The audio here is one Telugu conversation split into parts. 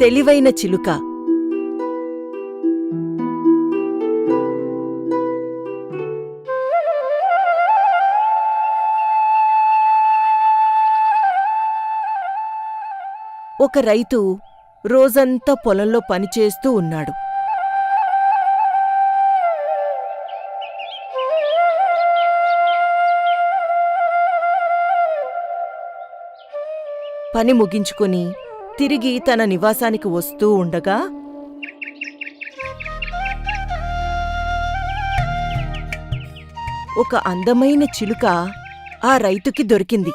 తెలివైన చిలుక. ఒక రైతు రోజంతా పొలంలో పనిచేస్తూ ఉన్నాడు. పని ముగించుకుని తిరిగి తన నివాసానికి వస్తూ ఉండగా ఒక అందమైన చిలుక ఆ రైతుకి దొరికింది.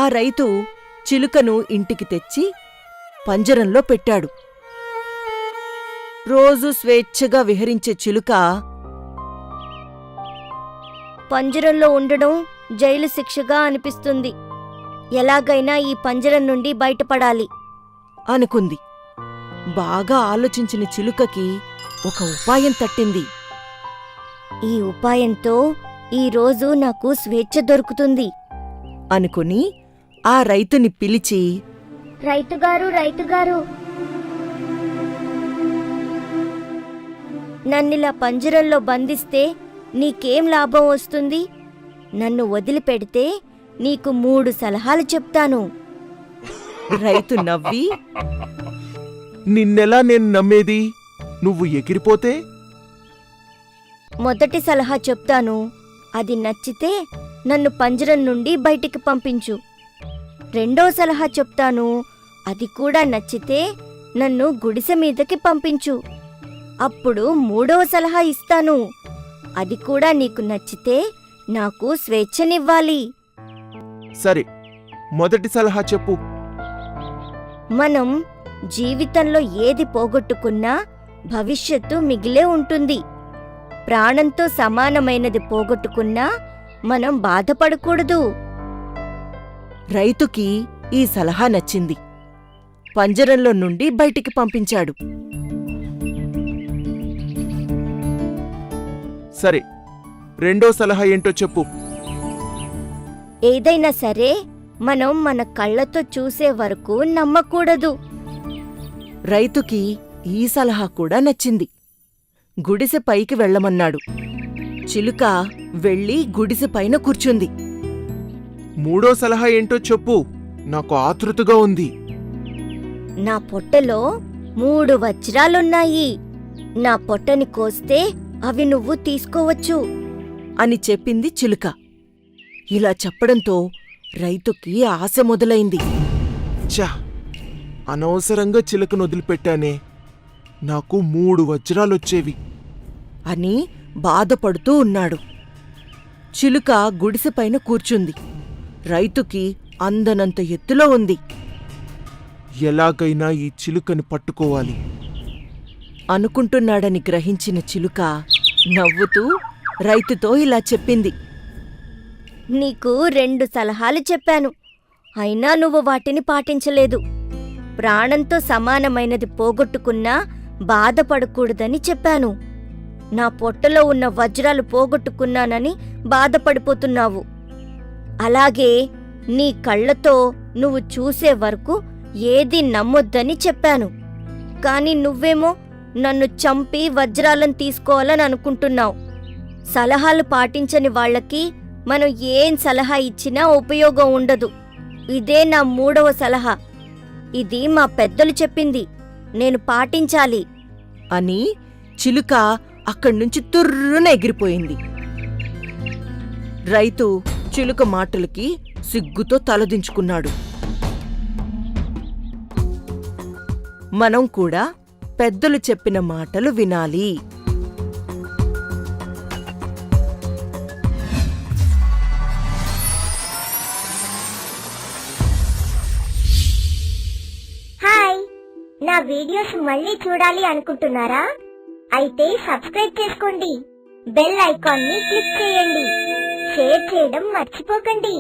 ఆ రైతు చిలుకను ఇంటికి తెచ్చి పంజరంలో పెట్టాడు. రోజూ స్వేచ్ఛగా విహరించే చిలుక పంజరంలో ఉండడం జైలు శిక్షగా అనిపిస్తుంది. ఎలాగైనా ఈ పంజరం నుండి బయటపడాలి అనుకుంది. బాగా ఆలోచించిన చిలుకకి ఒక ఉపాయం తట్టింది. ఈ ఉపాయంతో ఈరోజు నాకు స్వేచ్ఛ దొరుకుతుంది అనుకుని ఆ రైతుని పిలిచి, రైతుగారు, నన్నిలా పంజరంలో బంధిస్తే నీకేం లాభం వస్తుంది? నన్ను వదిలిపెడితే నీకు 3 సలహాలు చెప్తాను. రైతు నవ్వి, నిన్నెలా నేను నమ్మేది? నువ్వు ఎగిరిపోతే? మొదటి సలహా చెప్తాను, అది నచ్చితే నన్ను పంజరం నుండి బయటికి పంపించు. రెండో సలహా చెప్తాను, అది కూడా నచ్చితే నన్ను గుడిసె మీదకి పంపించు. అప్పుడు మూడవ సలహా ఇస్తాను, అది కూడా నీకు నచ్చితే నాకు స్వేచ్ఛనివ్వాలి. సరే, మొదటి సలహా చెప్పు. మనం జీవితంలో ఏది పోగొట్టుకున్నా భవిష్యత్తు మిగిలే ఉంటుంది. ప్రాణంతో సమానమైనది పోగొట్టుకున్నా మనం బాధపడకూడదు. రైతుకి ఈ సలహా నచ్చింది. పంజరంలో నుండి బయటికి పంపించాడు. సరే, రెండో సలహా ఏంటో చెప్పు. ఏదైనా సరే మనం మన కళ్ళతో చూసే వరకు నమ్మకూడదు. రైతుకి ఈ సలహా కూడా నచ్చింది. గుడిసె పైకి వెళ్లమన్నాడు. చిలుక వెళ్ళి గుడిసె పైన కూర్చుంది. మూడో సలహా ఏంటో చెప్పు, నాకు ఆతృతగా ఉంది. నా పొట్టలో 3 వజ్రాలున్నాయి. నా పొట్టని కోస్తే అవి నువ్వు తీసుకోవచ్చు అని చెప్పింది చిలుక. ఇలా చెప్పడంతో రైతుకి ఆశ మొదలైంది. ఛా, అనవసరంగా చిలుకను వదిలిపెట్టానే, నాకు 3 వజ్రాలొచ్చేవి అని బాధపడుతూ ఉన్నాడు. చిలుక గుడిసెపైన కూర్చుంది. రైతుకి అందనంత ఎత్తులో ఉంది. ఎలాగైనా ఈ చిలుకని పట్టుకోవాలి అనుకుంటున్నాడని గ్రహించిన చిలుక నవ్వుతూ రైతుతో ఇలా చెప్పింది. నీకు 2 సలహాలు చెప్పాను, అయినా నువ్వు వాటిని పాటించలేదు. ప్రాణంతో సమానమైనది పోగొట్టుకున్నా బాధపడకూడదని చెప్పాను. నా పొట్టలో ఉన్న వజ్రాలు పోగొట్టుకున్నానని బాధపడిపోతున్నావు. అలాగే నీ కళ్ళతో నువ్వు చూసే వరకు ఏది నమ్మొద్దని చెప్పాను. కాని నువ్వేమో నన్ను చంపి వజ్రాలను తీసుకోవాలని అనుకుంటున్నావు. సలహాలు పాటించని వాళ్లకి మనం ఏం సలహా ఇచ్చినా ఉపయోగం ఉండదు. ఇదే నా 3వ సలహా. ఇది మా పెద్దలు చెప్పింది, నేను పాటించాలి అని చిలుక అక్కడ్నుంచి తుర్రున ఎగిరిపోయింది. రైతు చిలుక మాటలకి సిగ్గుతో తలదించుకున్నాడు. మనం కూడా పెద్దలు చెప్పిన మాటలు వినాలి. హాయ్, నా వీడియోస్ మళ్ళీ చూడాలి అనుకుంటున్నారా? అయితే సబ్స్క్రైబ్ చేసుకోండి, బెల్ ఐకాన్ ని క్లిక్ చేయండి, షేర్ చేయడం మర్చిపోకండి.